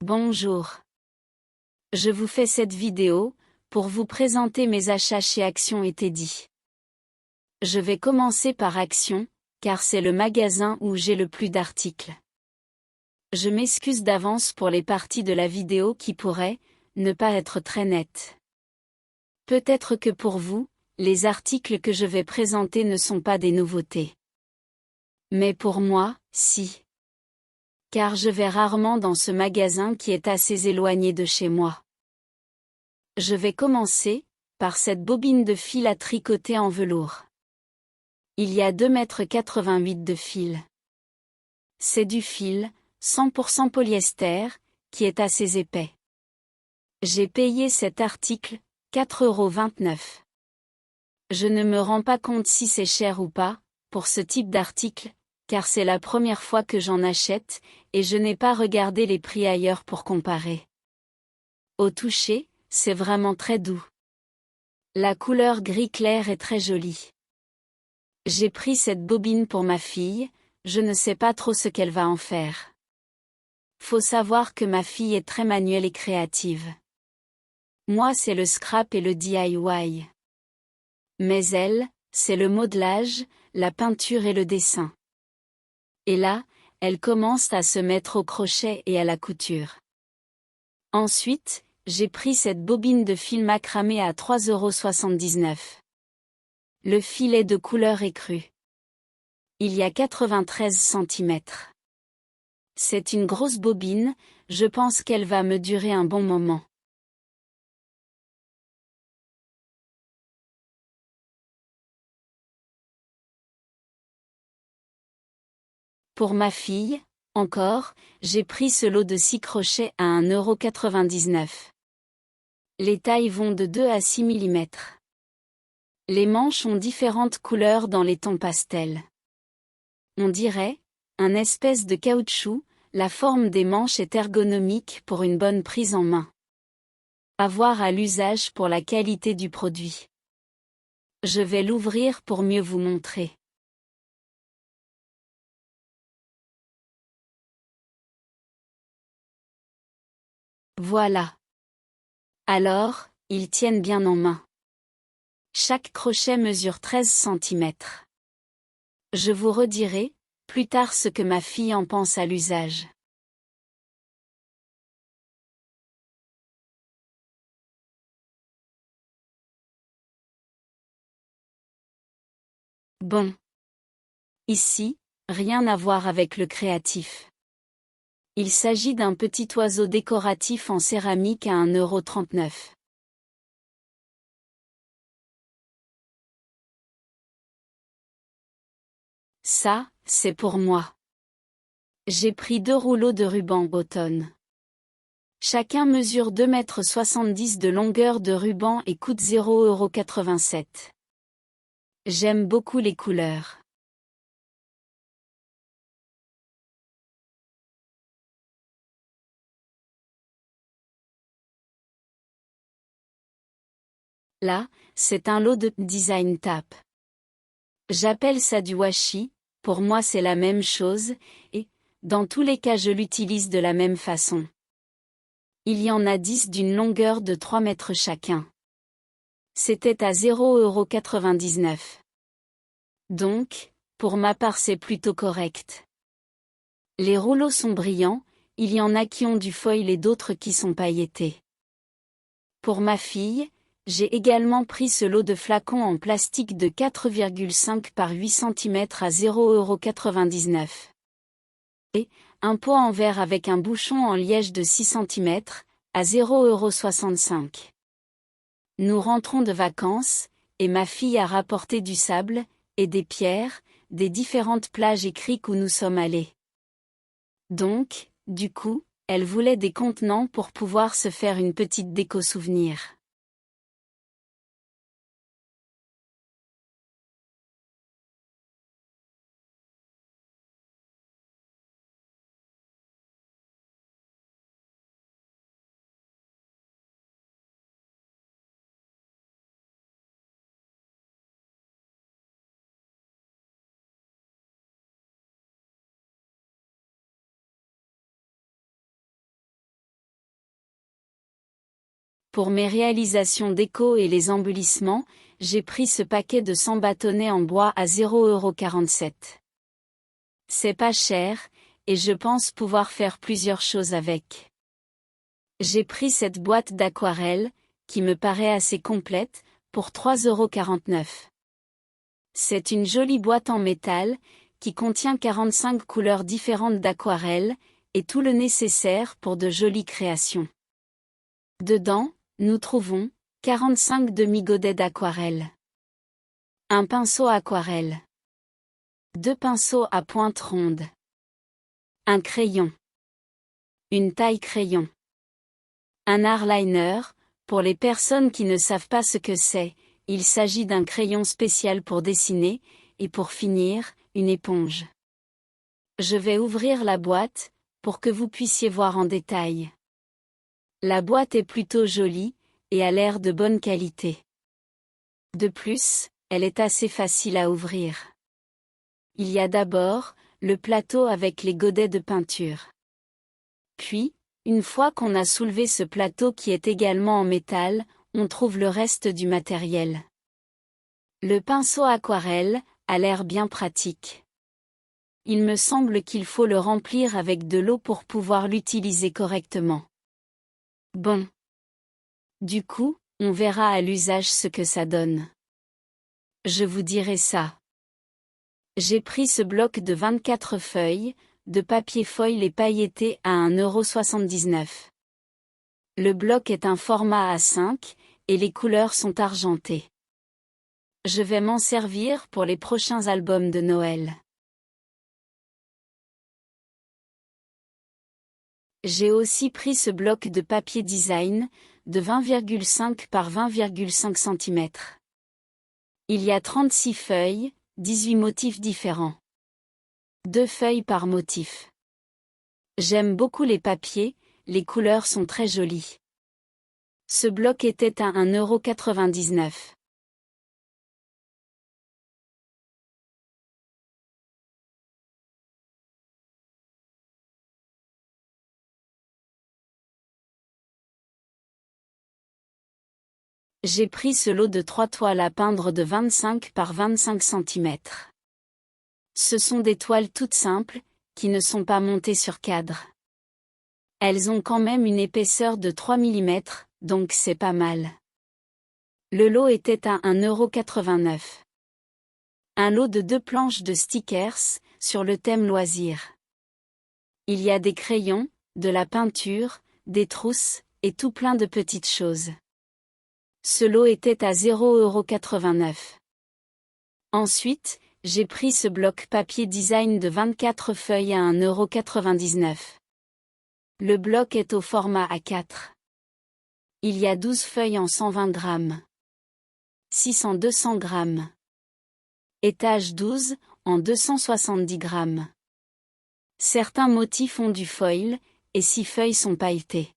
Bonjour. Je vous fais cette vidéo pour vous présenter mes achats chez Action et Teddy. Je vais commencer par Action, car c'est le magasin où j'ai le plus d'articles. Je m'excuse d'avance pour les parties de la vidéo qui pourraient ne pas être très nettes. Peut-être que pour vous, les articles que je vais présenter ne sont pas des nouveautés. Mais pour moi, si. Car je vais rarement dans ce magasin qui est assez éloigné de chez moi. Je vais commencer par cette bobine de fil à tricoter en velours. Il y a 2,88 m de fil. C'est du fil, 100% polyester, qui est assez épais. J'ai payé cet article, 4,29 €. Je ne me rends pas compte si c'est cher ou pas, pour ce type d'article, car c'est la première fois que j'en achète, et je n'ai pas regardé les prix ailleurs pour comparer. Au toucher, c'est vraiment très doux. La couleur gris clair est très jolie. J'ai pris cette bobine pour ma fille, je ne sais pas trop ce qu'elle va en faire. Faut savoir que ma fille est très manuelle et créative. Moi c'est le scrap et le DIY. Mais elle, c'est le modelage, la peinture et le dessin. Et là, elle commence à se mettre au crochet et à la couture. Ensuite, j'ai pris cette bobine de fil macramé à 3,79 €. Le fil est de couleur écrue. Il y a 93 cm. C'est une grosse bobine, je pense qu'elle va me durer un bon moment. Pour ma fille, encore, j'ai pris ce lot de 6 crochets à 1,99 €. Les tailles vont de 2 à 6 mm. Les manches ont différentes couleurs dans les tons pastels. On dirait un espèce de caoutchouc, la forme des manches est ergonomique pour une bonne prise en main. À voir à l'usage pour la qualité du produit. Je vais l'ouvrir pour mieux vous montrer. Voilà. Alors, ils tiennent bien en main. Chaque crochet mesure 13 cm. Je vous redirai, plus tard ce que ma fille en pense à l'usage. Bon. Ici, rien à voir avec le créatif. Il s'agit d'un petit oiseau décoratif en céramique à 1,39 €. Ça, c'est pour moi. J'ai pris 2 rouleaux de ruban automne. Chacun mesure 2,70 m de longueur de ruban et coûte 0,87 €. J'aime beaucoup les couleurs. Là, c'est un lot de design tape. J'appelle ça du washi, pour moi c'est la même chose, et, dans tous les cas je l'utilise de la même façon. Il y en a 10 d'une longueur de 3 mètres chacun. C'était à 0,99 €. Donc, pour ma part c'est plutôt correct. Les rouleaux sont brillants, il y en a qui ont du foil et d'autres qui sont pailletés. Pour ma fille, j'ai également pris ce lot de flacons en plastique de 4,5 par 8 cm à 0,99 €. Et, un pot en verre avec un bouchon en liège de 6 cm, à 0,65 €. Nous rentrons de vacances, et ma fille a rapporté du sable, et des pierres, des différentes plages et criques où nous sommes allés. Donc, du coup, elle voulait des contenants pour pouvoir se faire une petite déco souvenir. Pour mes réalisations déco et les embellissements, j'ai pris ce paquet de 100 bâtonnets en bois à 0,47 €. C'est pas cher, et je pense pouvoir faire plusieurs choses avec. J'ai pris cette boîte d'aquarelle, qui me paraît assez complète, pour 3,49 €. C'est une jolie boîte en métal, qui contient 45 couleurs différentes d'aquarelle, et tout le nécessaire pour de jolies créations. Dedans, nous trouvons 45 demi-godets d'aquarelle. Un pinceau aquarelle. 2 pinceaux à pointe ronde. Un crayon. Une taille crayon. Un eyeliner, pour les personnes qui ne savent pas ce que c'est, il s'agit d'un crayon spécial pour dessiner, et pour finir, une éponge. Je vais ouvrir la boîte, pour que vous puissiez voir en détail. La boîte est plutôt jolie, et a l'air de bonne qualité. De plus, elle est assez facile à ouvrir. Il y a d'abord, le plateau avec les godets de peinture. Puis, une fois qu'on a soulevé ce plateau qui est également en métal, on trouve le reste du matériel. Le pinceau aquarelle a l'air bien pratique. Il me semble qu'il faut le remplir avec de l'eau pour pouvoir l'utiliser correctement. Bon. Du coup, on verra à l'usage ce que ça donne. Je vous dirai ça. J'ai pris ce bloc de 24 feuilles, de papier foil et pailleté à 1,79 €. Le bloc est un format A5, et les couleurs sont argentées. Je vais m'en servir pour les prochains albums de Noël. J'ai aussi pris ce bloc de papier design, de 20,5 par 20,5 cm. Il y a 36 feuilles, 18 motifs différents. 2 feuilles par motif. J'aime beaucoup les papiers, les couleurs sont très jolies. Ce bloc était à 1,99 €. J'ai pris ce lot de 3 toiles à peindre de 25 par 25 cm. Ce sont des toiles toutes simples, qui ne sont pas montées sur cadre. Elles ont quand même une épaisseur de 3 mm, donc c'est pas mal. Le lot était à 1,89 €. Un lot de 2 planches de stickers, sur le thème loisirs. Il y a des crayons, de la peinture, des trousses, et tout plein de petites choses. Ce lot était à 0,89 €. Ensuite, j'ai pris ce bloc papier design de 24 feuilles à 1,99 €. Le bloc est au format A4. Il y a 12 feuilles en 120 grammes. 6 en 200 grammes. Étage 12, en 270 grammes. Certains motifs ont du foil, et 6 feuilles sont pailletées.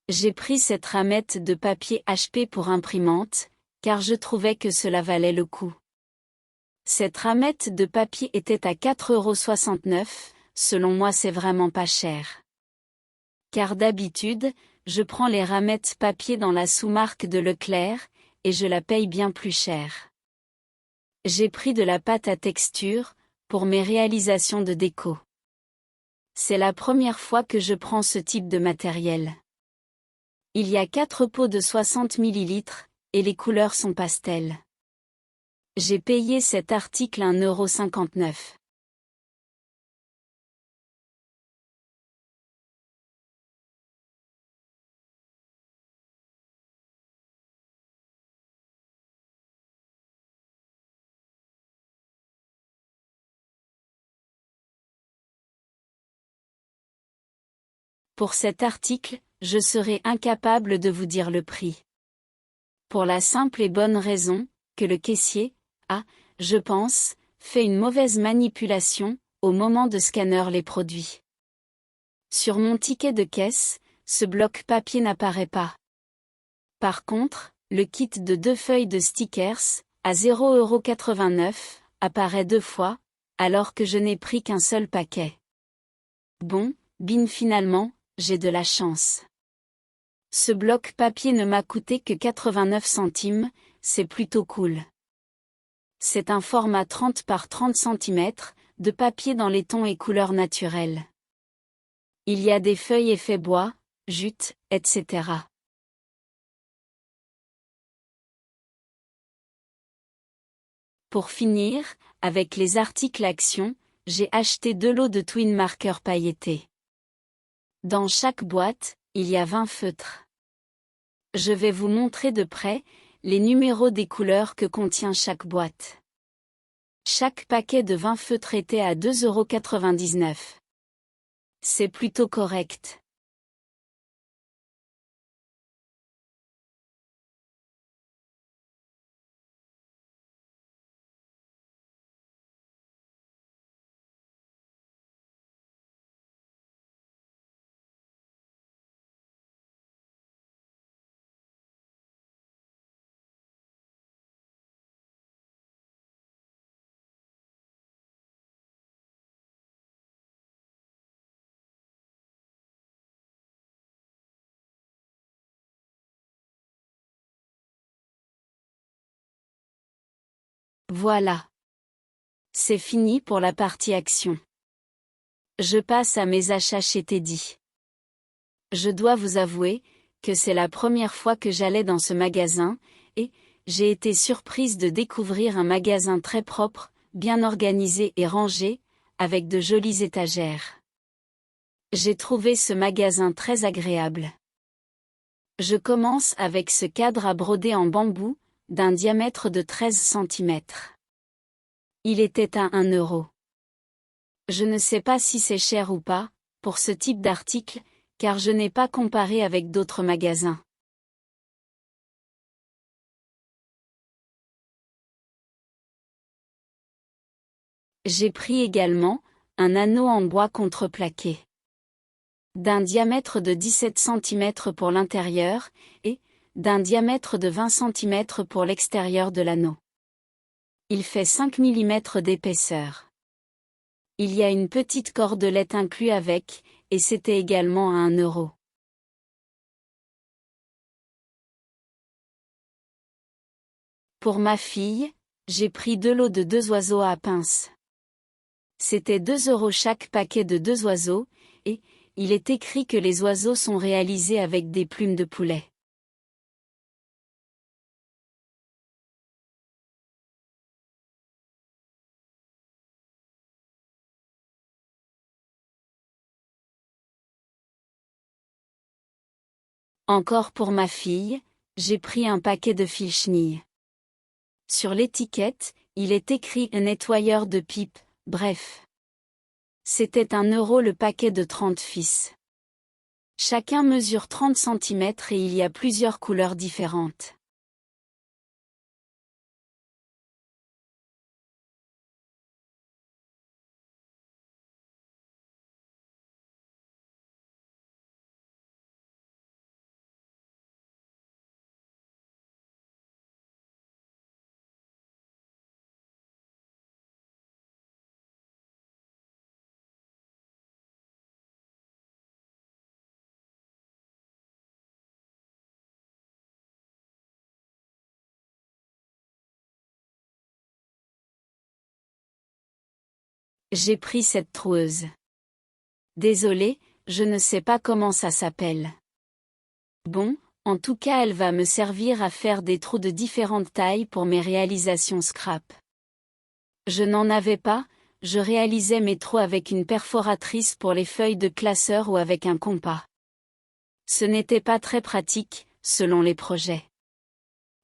J'ai pris cette ramette de papier HP pour imprimante, car je trouvais que cela valait le coup. Cette ramette de papier était à 4,69 €, selon moi c'est vraiment pas cher. Car d'habitude, je prends les ramettes papier dans la sous-marque de Leclerc, et je la paye bien plus cher. J'ai pris de la pâte à texture, pour mes réalisations de déco. C'est la première fois que je prends ce type de matériel. Il y a 4 pots de 60 ml, et les couleurs sont pastel. J'ai payé cet article 1,59 €. Pour cet article, je serai incapable de vous dire le prix. Pour la simple et bonne raison, que le caissier a, je pense, fait une mauvaise manipulation, au moment de scanner les produits. Sur mon ticket de caisse, ce bloc papier n'apparaît pas. Par contre, le kit de 2 feuilles de stickers, à 0,89 €, apparaît 2 fois, alors que je n'ai pris qu'un seul paquet. Bon, finalement, j'ai de la chance. Ce bloc papier ne m'a coûté que 89 centimes, c'est plutôt cool. C'est un format 30 par 30 cm, de papier dans les tons et couleurs naturelles. Il y a des feuilles effet bois, jute, etc. Pour finir, avec les articles Action, j'ai acheté 2 lots de twin markers pailletés. Dans chaque boîte, il y a 20 feutres. Je vais vous montrer de près les numéros des couleurs que contient chaque boîte. Chaque paquet de 20 feutres était à 2,99 €. C'est plutôt correct. Voilà. C'est fini pour la partie action. Je passe à mes achats chez Teddy. Je dois vous avouer que c'est la première fois que j'allais dans ce magasin, et j'ai été surprise de découvrir un magasin très propre, bien organisé et rangé, avec de jolies étagères. J'ai trouvé ce magasin très agréable. Je commence avec ce cadre à broder en bambou, d'un diamètre de 13 cm. Il était à 1 €. Je ne sais pas si c'est cher ou pas, pour ce type d'article, car je n'ai pas comparé avec d'autres magasins. J'ai pris également un anneau en bois contreplaqué, d'un diamètre de 17 cm pour l'intérieur, et d'un diamètre de 20 cm pour l'extérieur de l'anneau. Il fait 5 mm d'épaisseur. Il y a une petite cordelette inclus avec, et c'était également à 1 €. Pour ma fille, j'ai pris 2 lots de 2 oiseaux à pince. C'était 2 € chaque paquet de 2 oiseaux, et il est écrit que les oiseaux sont réalisés avec des plumes de poulet. Encore pour ma fille, j'ai pris un paquet de fil chenille. Sur l'étiquette, il est écrit un nettoyeur de pipe, bref. C'était 1 € le paquet de 30 fils. Chacun mesure 30 cm et il y a plusieurs couleurs différentes. J'ai pris cette troueuse. Désolé, je ne sais pas comment ça s'appelle. Bon, en tout cas elle va me servir à faire des trous de différentes tailles pour mes réalisations scrap. Je n'en avais pas, je réalisais mes trous avec une perforatrice pour les feuilles de classeur ou avec un compas. Ce n'était pas très pratique, selon les projets.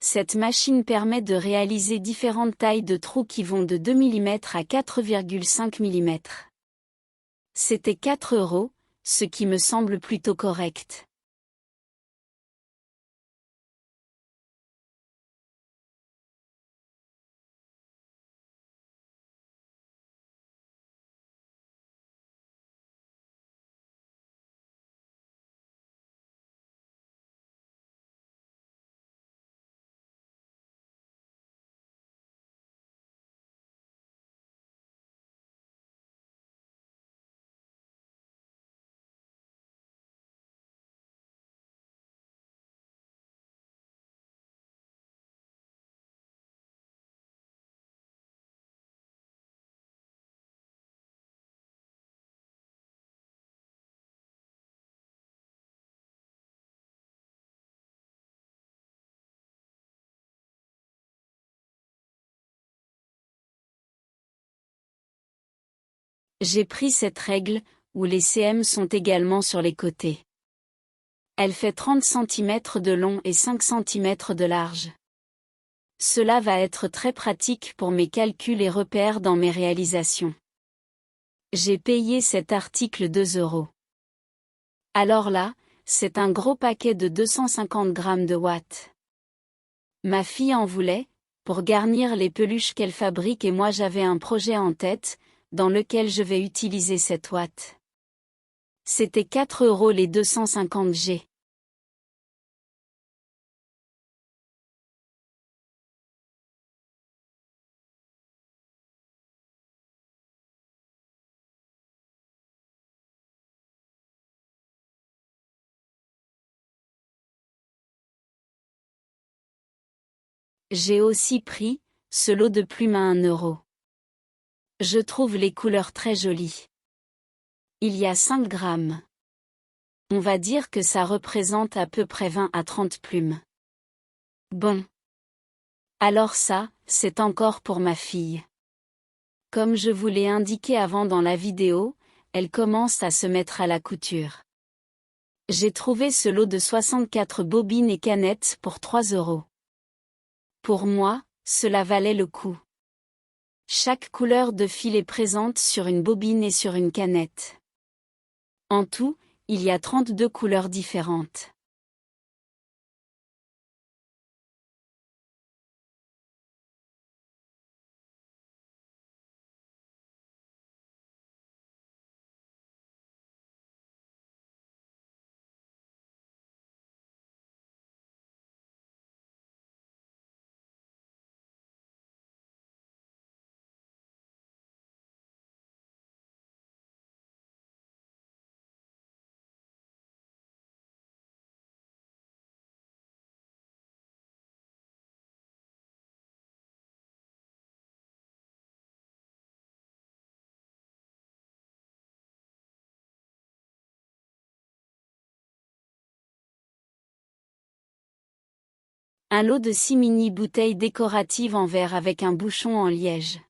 Cette machine permet de réaliser différentes tailles de trous qui vont de 2 mm à 4,5 mm. C'était 4 €, ce qui me semble plutôt correct. J'ai pris cette règle, où les cm sont également sur les côtés. Elle fait 30 cm de long et 5 cm de large. Cela va être très pratique pour mes calculs et repères dans mes réalisations. J'ai payé cet article 2 €. Alors là, c'est un gros paquet de 250 grammes de watts. Ma fille en voulait, pour garnir les peluches qu'elle fabrique, et moi j'avais un projet en tête, dans lequel je vais utiliser cette watts. C'était 4 € les 250 G. J'ai aussi pris ce lot de plumes à 1 €. Je trouve les couleurs très jolies. Il y a 5 grammes. On va dire que ça représente à peu près 20 à 30 plumes. Bon. Alors ça, c'est encore pour ma fille. Comme je vous l'ai indiqué avant dans la vidéo, elle commence à se mettre à la couture. J'ai trouvé ce lot de 64 bobines et canettes pour 3 €. Pour moi, cela valait le coup. Chaque couleur de fil est présente sur une bobine et sur une canette. En tout, il y a 32 couleurs différentes. Un lot de 6 mini bouteilles décoratives en verre avec un bouchon en liège.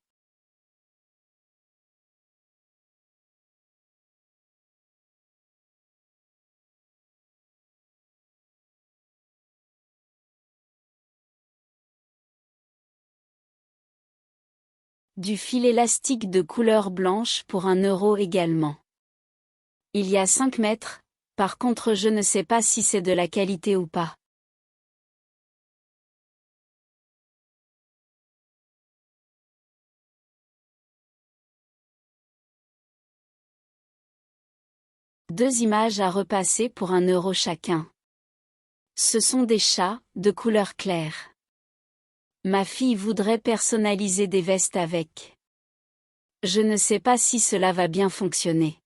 Du fil élastique de couleur blanche pour 1 € également. Il y a 5 mètres, par contre je ne sais pas si c'est de la qualité ou pas. Deux images à repasser pour 1 € chacun. Ce sont des chats, de couleur claire. Ma fille voudrait personnaliser des vestes avec. Je ne sais pas si cela va bien fonctionner.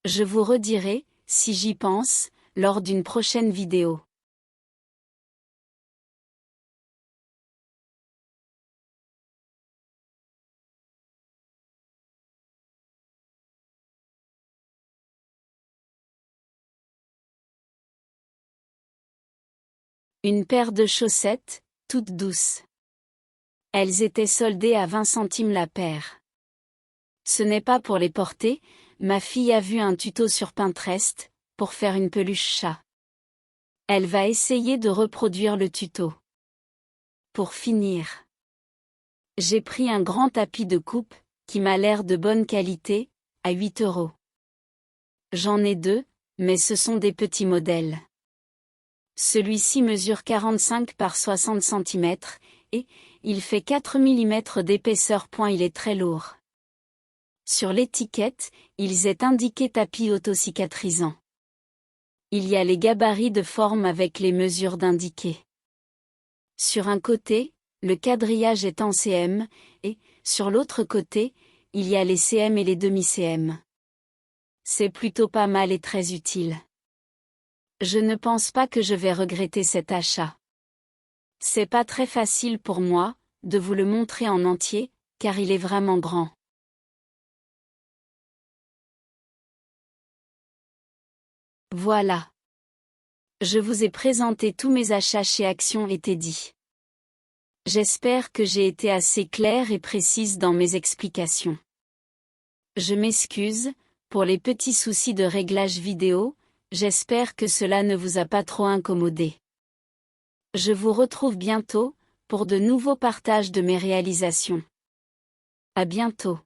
Je vous redirai, si j'y pense, lors d'une prochaine vidéo. Une paire de chaussettes, toutes douces. Elles étaient soldées à 20 centimes la paire. Ce n'est pas pour les porter, ma fille a vu un tuto sur Pinterest, pour faire une peluche chat. Elle va essayer de reproduire le tuto. Pour finir, j'ai pris un grand tapis de coupe, qui m'a l'air de bonne qualité, à 8 €. J'en ai deux, mais ce sont des petits modèles. Celui-ci mesure 45 par 60 cm, et il fait 4 mm d'épaisseur. Il est très lourd. Sur l'étiquette, il est indiqué tapis autocicatrisant. Il y a les gabarits de forme avec les mesures d'indiquées. Sur un côté, le quadrillage est en cm, et, sur l'autre côté, il y a les cm et les demi-cm. C'est plutôt pas mal et très utile. Je ne pense pas que je vais regretter cet achat. C'est pas très facile pour moi, de vous le montrer en entier, car il est vraiment grand. Voilà. Je vous ai présenté tous mes achats chez Action et Teddy. J'espère que j'ai été assez claire et précise dans mes explications. Je m'excuse, pour les petits soucis de réglage vidéo, j'espère que cela ne vous a pas trop incommodé. Je vous retrouve bientôt, pour de nouveaux partages de mes réalisations. À bientôt.